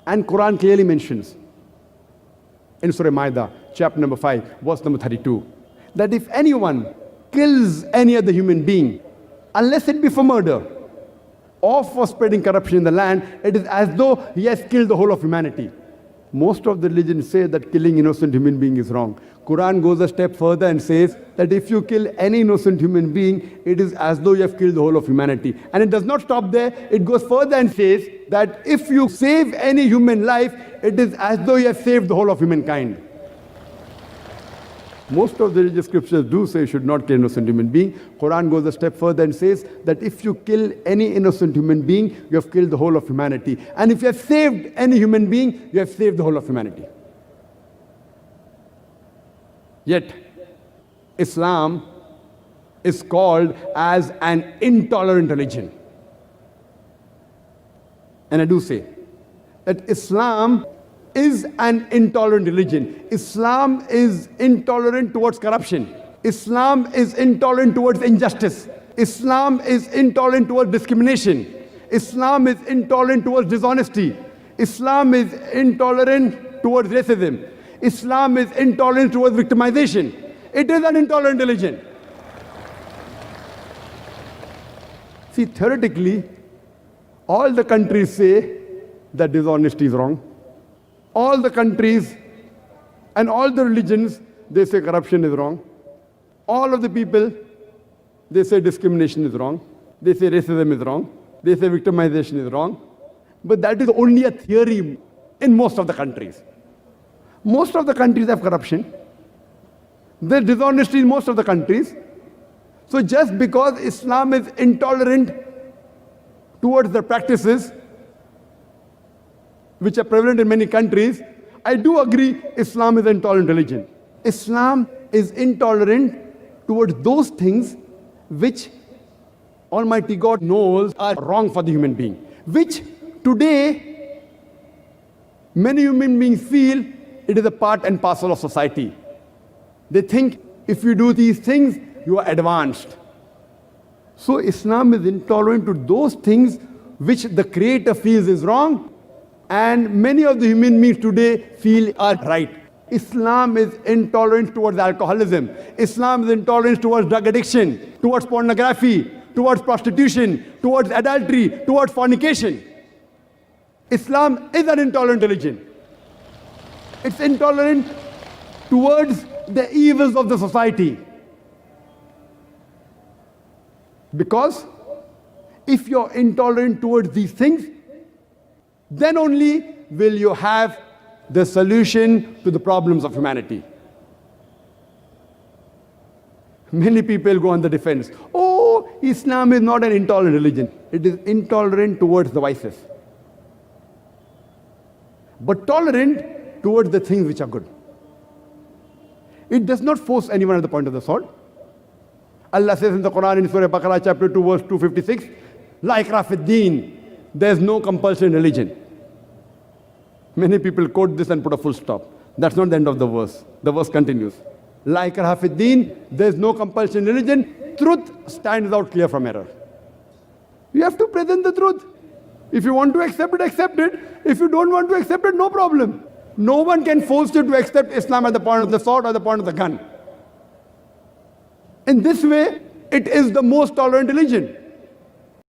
And Quran clearly mentions in Surah Maida, chapter number 5, verse number 32, that if anyone kills any other human being, unless it be for murder or for spreading corruption in the land, it is as though he has killed the whole of humanity. Most of the religions say that killing innocent human being is wrong. Quran goes a step further and says that if you kill any innocent human being, it is as though you have killed the whole of humanity. And it does not stop there. It goes further and says that if you save any human life, it is as though you have saved the whole of humankind. Most of the religious scriptures do say you should not kill innocent human being. Quran goes a step further and says that if you kill any innocent human being, you have killed the whole of humanity. And if you have saved any human being, you have saved the whole of humanity. Yet, Islam is called as an intolerant religion. And I do say that Islam is an intolerant religion. Islam is intolerant towards corruption. Islam is intolerant towards injustice. Islam is intolerant towards discrimination. Islam is intolerant towards dishonesty. Islam is intolerant towards racism. Islam is intolerant towards victimization. It is an intolerant religion. See, theoretically, all the countries say that dishonesty is wrong. All the countries and all the religions, they say corruption is wrong. All of the people, they say discrimination is wrong. They say racism is wrong. They say victimization is wrong. But that is only a theory in most of the countries. Most of the countries have corruption. There's dishonesty in most of the countries. So just because Islam is intolerant towards the practices which are prevalent in many countries, I do agree Islam is an intolerant religion. Islam is intolerant towards those things which Almighty God knows are wrong for the human being, which today many human beings feel it is a part and parcel of society. They think if you do these things, you are advanced. So Islam is intolerant to those things which the Creator feels is wrong, and many of the human beings today feel are right. Islam is intolerant towards alcoholism. Islam is intolerant towards drug addiction, towards pornography, towards prostitution, towards adultery, towards fornication. Islam is an intolerant religion. It's intolerant towards the evils of the society. Because if you're intolerant towards these things, then only will you have the solution to the problems of humanity. Many people go on the defense. Oh, Islam is not an intolerant religion. It is intolerant towards the vices, but tolerant towards the things which are good. It does not force anyone at the point of the sword. Allah says in the Quran in Surah Baqarah chapter 2 verse 256, La ikrah fid deen, there is no compulsion in religion. Many people quote this and put a full stop. That's not the end of the verse. The verse continues. La ikrah fid deen, there is no compulsion in religion. Truth stands out clear from error. You have to present the truth. If you want to accept it, accept it. If you don't want to accept it, no problem. No one can force you to accept Islam at the point of the sword or the point of the gun. In this way, it is the most tolerant religion.